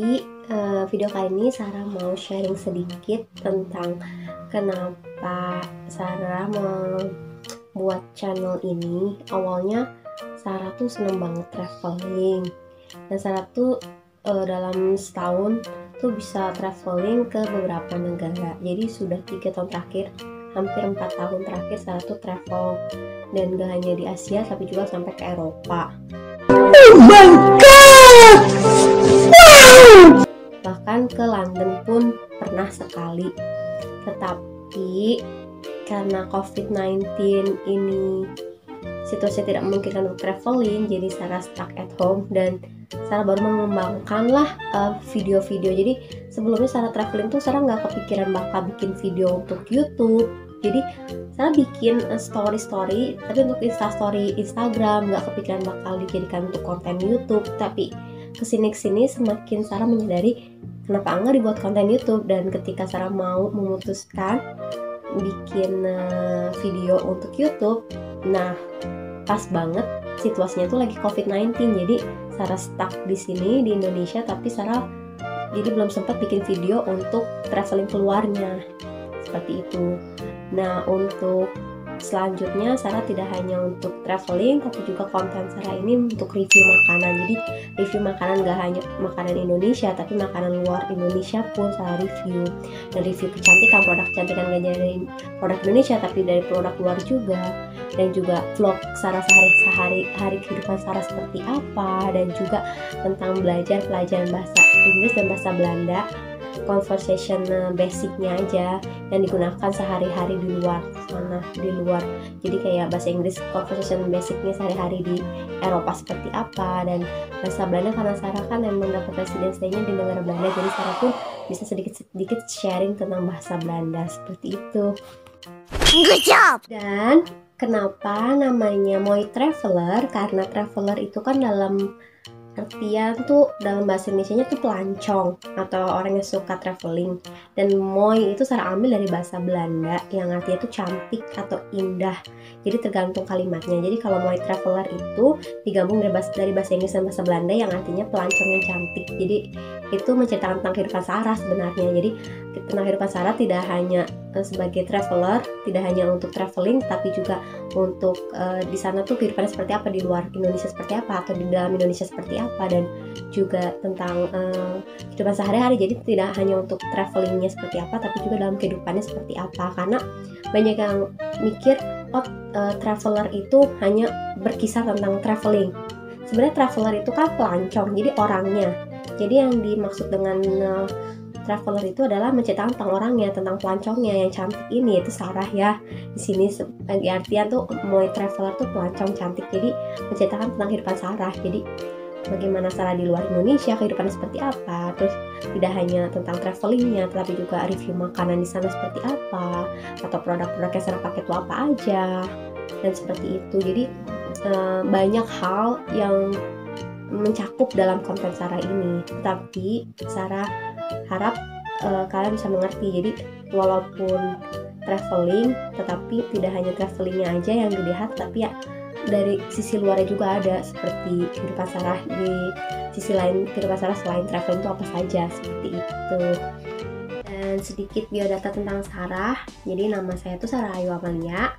Jadi video kali ini Sarah mau sharing sedikit tentang kenapa Sarah membuat channel ini. Awalnya Sarah tuh seneng banget traveling, dan Sarah tuh dalam setahun tuh bisa traveling ke beberapa negara. Jadi sudah 3 tahun terakhir, hampir 4 tahun terakhir Sarah tuh travel, dan gak hanya di Asia tapi juga sampai ke Eropa. Oh my god! Wow! Bahkan ke London pun pernah sekali. Tetapi karena COVID-19 ini situasi tidak memungkinkan untuk traveling, jadi Sarah stuck at home dan Sarah baru mengembangkanlah video-video. Jadi sebelumnya Sarah traveling tuh Sarah nggak kepikiran bakal bikin video untuk YouTube. Jadi Sarah bikin story-story, tapi untuk Instastory Instagram, nggak kepikiran bakal dijadikan untuk konten YouTube. Tapi kesini-kesini semakin Sarah menyadari kenapa enggak dibuat konten YouTube. Dan ketika Sarah mau memutuskan bikin video untuk YouTube, nah pas banget situasinya tuh lagi COVID-19. Jadi Sarah stuck di sini di Indonesia, tapi Sarah jadi belum sempat bikin video untuk traveling keluarnya, seperti itu. Nah, untuk selanjutnya Sarah tidak hanya untuk traveling, tapi juga konten Sarah ini untuk review makanan. Jadi review makanan gak hanya makanan Indonesia, tapi makanan luar Indonesia pun Sarah review. Dan review kecantikan, produk kecantikan gak dari produk Indonesia tapi dari produk luar juga. Dan juga vlog Sarah sehari-hari kehidupan Sarah seperti apa, dan juga tentang belajar pelajaran bahasa Inggris dan bahasa Belanda, conversation basicnya aja yang digunakan sehari-hari di luar sana, di luar. Jadi kayak bahasa Inggris conversation basicnya sehari-hari di Eropa seperti apa, dan bahasa Belanda karena Sarah kan memang dapat residensinya di negara Belanda, jadi Sarah pun bisa sedikit-sedikit sharing tentang bahasa Belanda, seperti itu. Good job! Dan kenapa namanya Moi Traveler? Karena traveler itu kan dalam artian tuh dalam bahasa Indonesianya tuh pelancong atau orang yang suka traveling. Dan moi itu Sarah ambil dari bahasa Belanda yang artinya tuh cantik atau indah. Jadi tergantung kalimatnya. Jadi kalau moi traveler itu digabung dari bahasa Inggris dan bahasa Belanda yang artinya pelancong yang cantik. Jadi itu menceritakan tentang kehidupan Sarah sebenarnya. Jadi tentang kehidupan Sarah tidak hanya sebagai traveler, tidak hanya untuk traveling, tapi juga untuk di sana tuh kehidupannya seperti apa, di luar Indonesia seperti apa, atau di dalam Indonesia seperti apa, dan juga tentang kehidupan sehari-hari. Jadi tidak hanya untuk travelingnya seperti apa, tapi juga dalam kehidupannya seperti apa. Karena banyak yang mikir traveler itu hanya berkisah tentang traveling. Sebenarnya traveler itu kan pelancong, jadi orangnya. Jadi yang dimaksud dengan traveler itu adalah menceritakan tentang orangnya, tentang pelancongnya yang cantik ini, yaitu Sarah ya. Di sini sebagai artian tuh moi traveler tuh pelancong cantik. Jadi menceritakan tentang kehidupan Sarah. Jadi bagaimana Sarah di luar Indonesia, kehidupannya seperti apa. Terus tidak hanya tentang travelingnya, tapi juga review makanan di sana seperti apa, atau produk-produk yang Sarah pakai itu apa aja, dan seperti itu. Jadi banyak hal yang mencakup dalam konten Sarah ini. Tapi Sarah harap kalian bisa mengerti. Jadi walaupun traveling, tetapi tidak hanya travelingnya aja yang dilihat, tapi ya dari sisi luarnya juga ada, seperti kehidupan Sarah di sisi lain, kehidupan Sarah selain traveling itu apa saja, seperti itu. Dan sedikit biodata tentang Sarah. Jadi nama saya tuh Sarah Ayu Amalia.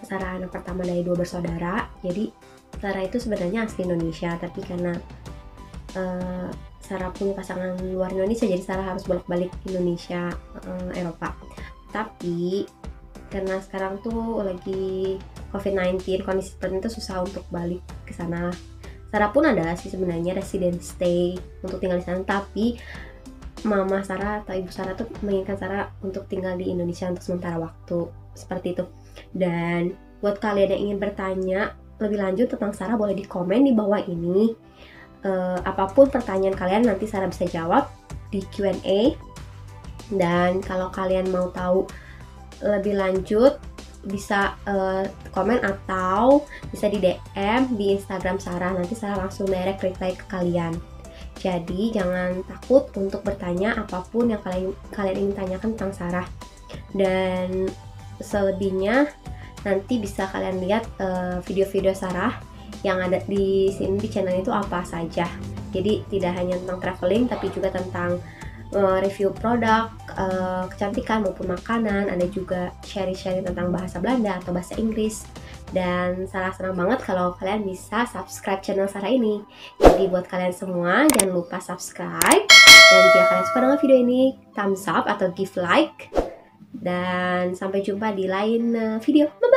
Sarah anak pertama dari 2 bersaudara. Jadi Sarah itu sebenarnya asli Indonesia, tapi karena Sarah punya pasangan luar Indonesia, jadi Sarah harus bolak-balik Indonesia, Eropa. Tapi karena sekarang tuh lagi COVID-19, kondisi seperti itu susah untuk balik ke sana. Sarah pun ada sih sebenarnya resident stay untuk tinggal di sana, tapi mama Sarah atau ibu Sarah tuh menginginkan Sarah untuk tinggal di Indonesia untuk sementara waktu, seperti itu. Dan buat kalian yang ingin bertanya lebih lanjut tentang Sarah, boleh di komen di bawah ini. Apapun pertanyaan kalian nanti Sarah bisa jawab di Q&A. Dan kalau kalian mau tahu lebih lanjut bisa komen atau bisa di DM di Instagram Sarah. Nanti Sarah langsung direct reply ke kalian. Jadi jangan takut untuk bertanya apapun yang kalian ingin tanyakan tentang Sarah. Dan selebihnya nanti bisa kalian lihat video-video Sarah yang ada di sini di channel itu apa saja. Jadi tidak hanya tentang traveling, tapi juga tentang review produk, kecantikan maupun makanan. Ada juga sharing-sharing tentang bahasa Belanda atau bahasa Inggris. Dan Sarah senang banget kalau kalian bisa subscribe channel Sarah ini. Jadi buat kalian semua jangan lupa subscribe. Dan jika kalian suka dengan video ini, thumbs up atau give like. Dan sampai jumpa di lain video. Bye!